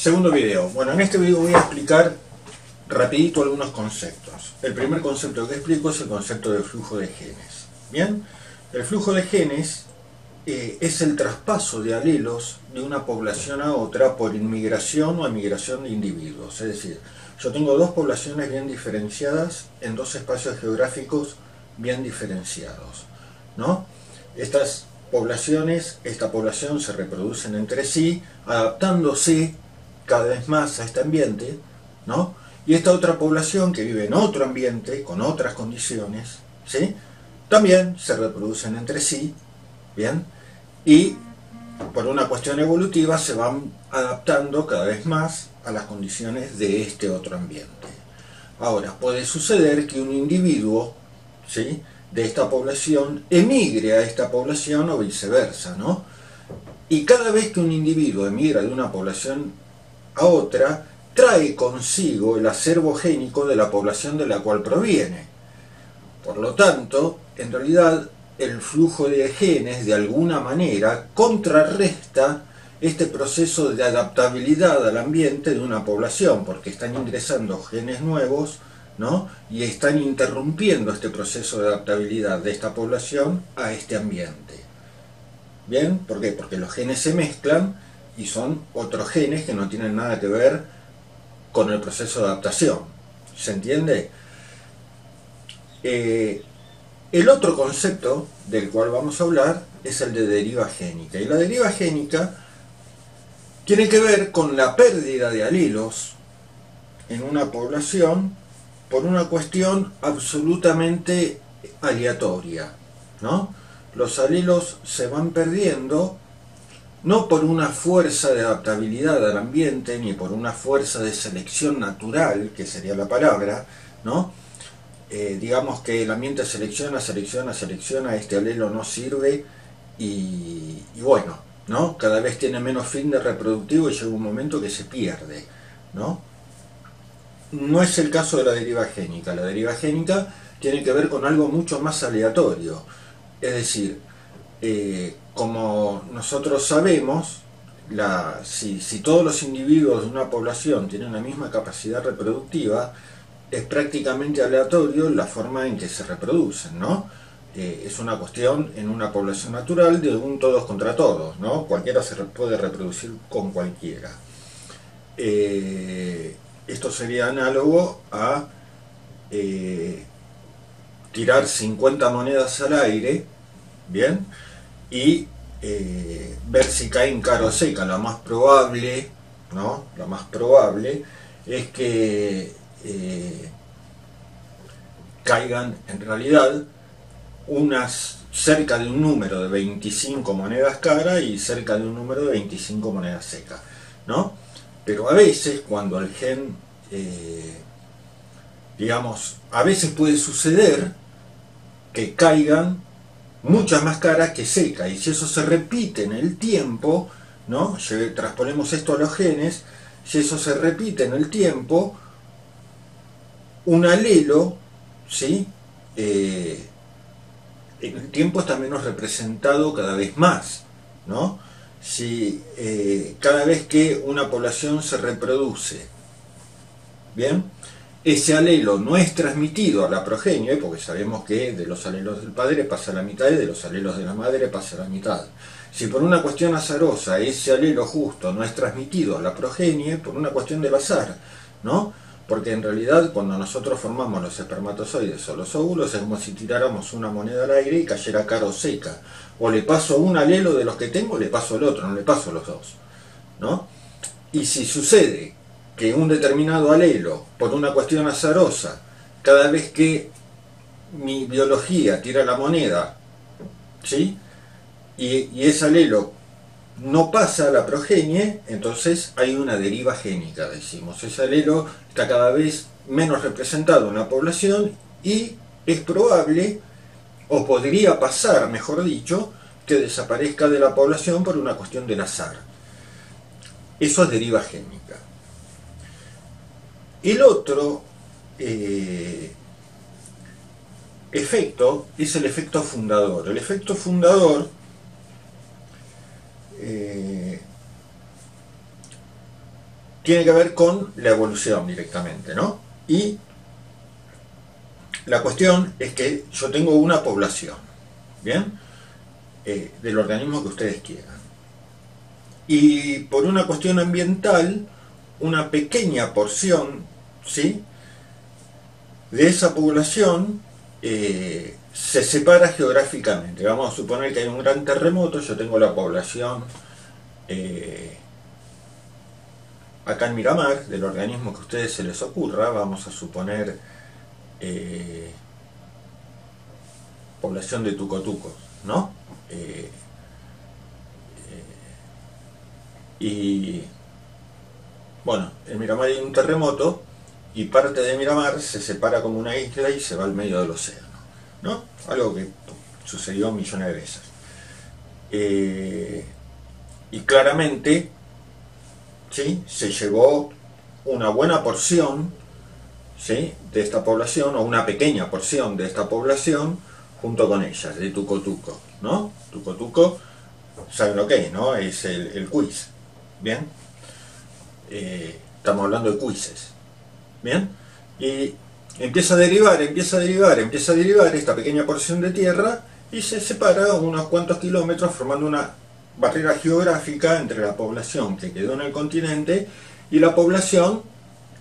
Segundo video. Bueno, en este video voy a explicar rapidito algunos conceptos. El primer concepto que explico es el concepto de flujo de genes. Bien, el flujo de genes es el traspaso de alelos de una población a otra por inmigración o emigración de individuos. Es decir, yo tengo dos poblaciones bien diferenciadas en dos espacios geográficos bien diferenciados, ¿no? Esta población se reproducen entre sí, adaptándose cada vez más a este ambiente, ¿no? Y esta otra población que vive en otro ambiente, con otras condiciones, ¿sí?, también se reproducen entre sí, ¿bien? Y por una cuestión evolutiva se van adaptando cada vez más a las condiciones de este otro ambiente. Ahora, puede suceder que un individuo, ¿sí?, de esta población emigre a esta población o viceversa, ¿no? Y cada vez que un individuo emigra de una población a otra, trae consigo el acervo génico de la población de la cual proviene. Por lo tanto, en realidad, el flujo de genes de alguna manera contrarresta este proceso de adaptabilidad al ambiente de una población, porque están ingresando genes nuevos, ¿no?, y están interrumpiendo este proceso de adaptabilidad de esta población a este ambiente. ¿Bien? ¿Por qué? Porque los genes se mezclan y son otros genes que no tienen nada que ver con el proceso de adaptación. ¿Se entiende? El otro concepto del cual vamos a hablar es el de deriva génica. Y la deriva génica tiene que ver con la pérdida de alelos en una población por una cuestión absolutamente aleatoria, ¿no? Los alelos se van perdiendo no por una fuerza de adaptabilidad al ambiente, ni por una fuerza de selección natural, que sería la palabra, ¿no? Digamos que el ambiente selecciona, este alelo no sirve y bueno, ¿no? Cada vez tiene menos fin de reproductivo y llega un momento que se pierde, ¿no? No es el caso de la deriva génica. La deriva génica tiene que ver con algo mucho más aleatorio. Es decir, como nosotros sabemos, si todos los individuos de una población tienen la misma capacidad reproductiva, es prácticamente aleatorio la forma en que se reproducen, ¿no? Es una cuestión en una población natural de un todos contra todos, ¿no? Cualquiera se puede reproducir con cualquiera. Esto sería análogo a tirar 50 monedas al aire, ¿bien?, y ver si caen cara o seca. Lo más probable, ¿no?, lo más probable es que caigan en realidad cerca de un número de 25 monedas cara y cerca de un número de 25 monedas secas, ¿no? Pero a veces, cuando el gen, digamos, a veces puede suceder que caigan muchas más caras que secas, y si eso se repite en el tiempo, ¿no?, transponemos esto a los genes, si eso se repite en el tiempo, un alelo, ¿sí?, en el tiempo está menos representado cada vez más, ¿no? Si cada vez que una población se reproduce, ¿bien?, ese alelo no es transmitido a la progenie, porque sabemos que de los alelos del padre pasa la mitad y de los alelos de la madre pasa la mitad. Si por una cuestión azarosa ese alelo justo no es transmitido a la progenie, por una cuestión del azar, ¿no? Porque en realidad cuando nosotros formamos los espermatozoides o los óvulos es como si tiráramos una moneda al aire y cayera cara o seca. O le paso un alelo de los que tengo, le paso el otro, no le paso los dos, ¿no? Y si sucede que un determinado alelo, por una cuestión azarosa, cada vez que mi biología tira la moneda, ¿sí?, y ese alelo no pasa a la progenie, entonces hay una deriva génica, decimos. Ese alelo está cada vez menos representado en la población y es probable, o podría pasar, mejor dicho, que desaparezca de la población por una cuestión del azar. Eso es deriva génica. El otro efecto es el efecto fundador. El efecto fundador tiene que ver con la evolución directamente, ¿no? Y la cuestión es que yo tengo una población, ¿bien? Del organismo que ustedes quieran. Y por una cuestión ambiental, una pequeña porción, ¿sí?, de esa población se separa geográficamente. Vamos a suponer que hay un gran terremoto, yo tengo la población acá en Miramar, del organismo que a ustedes se les ocurra, vamos a suponer población de Tucotuco, ¿no? Y bueno, en Miramar hay un terremoto y parte de Miramar se separa como una isla y se va al medio del océano, ¿no? Algo que sucedió millones de veces. Y claramente, ¿sí?, se llevó una buena porción, ¿sí?, de esta población, o una pequeña porción de esta población, junto con ellas, de Tucotuco, ¿no? Tucotuco, ¿saben lo que es, no? Es el quiz, ¿bien? Estamos hablando de quizzes, ¿bien? Y empieza a derivar esta pequeña porción de tierra y se separa unos cuantos kilómetros formando una barrera geográfica entre la población que quedó en el continente y la población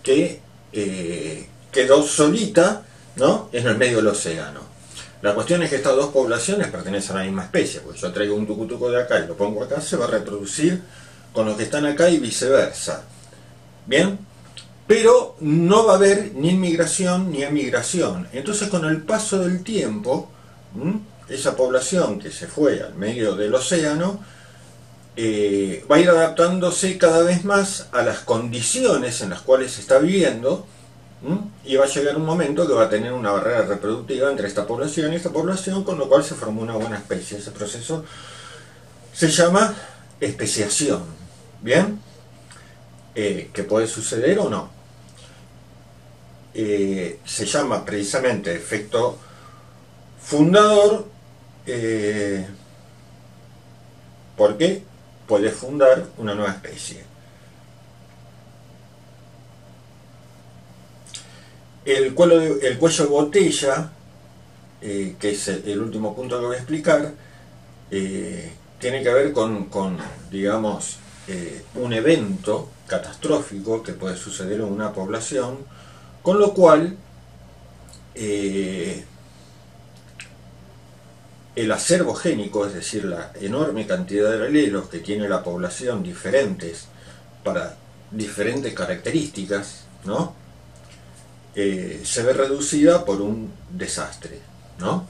que quedó solita, ¿no?, en el medio del océano. La cuestión es que estas dos poblaciones pertenecen a la misma especie, pues yo traigo un tucutuco de acá y lo pongo acá, se va a reproducir con los que están acá y viceversa. ¿Bien? Pero no va a haber ni inmigración ni emigración. Entonces, con el paso del tiempo, esa población que se fue al medio del océano va a ir adaptándose cada vez más a las condiciones en las cuales se está viviendo, y va a llegar un momento que va a tener una barrera reproductiva entre esta población y esta población, con lo cual se formó una buena especie. Ese proceso se llama especiación. ¿Bien? Que puede suceder o no. Se llama precisamente efecto fundador porque puede fundar una nueva especie. El cuello de botella, que es el último punto que voy a explicar, tiene que ver con digamos, un evento catastrófico que puede suceder en una población, con lo cual el acervo génico, es decir, la enorme cantidad de alelos que tiene la población diferentes para diferentes características, ¿no?, se ve reducida por un desastre, ¿no?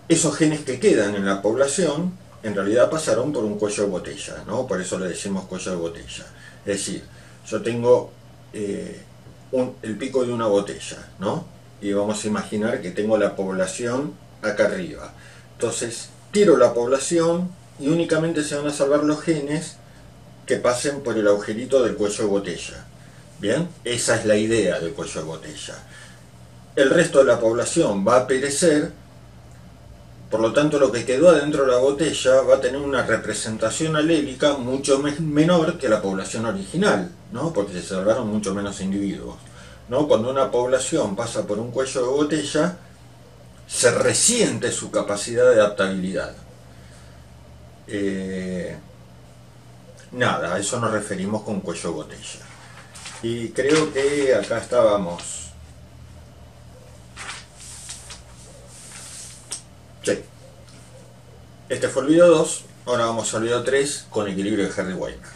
Esos genes que quedan en la población en realidad pasaron por un cuello de botella, ¿no? Por eso le decimos cuello de botella. Es decir, yo tengo el pico de una botella, ¿no? Y vamos a imaginar que tengo la población acá arriba. Entonces, tiro la población y únicamente se van a salvar los genes que pasen por el agujerito del cuello de botella. ¿Bien? Esa es la idea del cuello de botella. El resto de la población va a perecer, por lo tanto lo que quedó adentro de la botella va a tener una representación alélica mucho menor que la población original, ¿no? Porque se salvaron mucho menos individuos, ¿no? Cuando una población pasa por un cuello de botella, se resiente su capacidad de adaptabilidad. Nada, a eso nos referimos con cuello de botella. Y creo que acá estábamos. Sí. Este fue el video 2, ahora vamos al video 3 con equilibrio de Hardy-Weymer.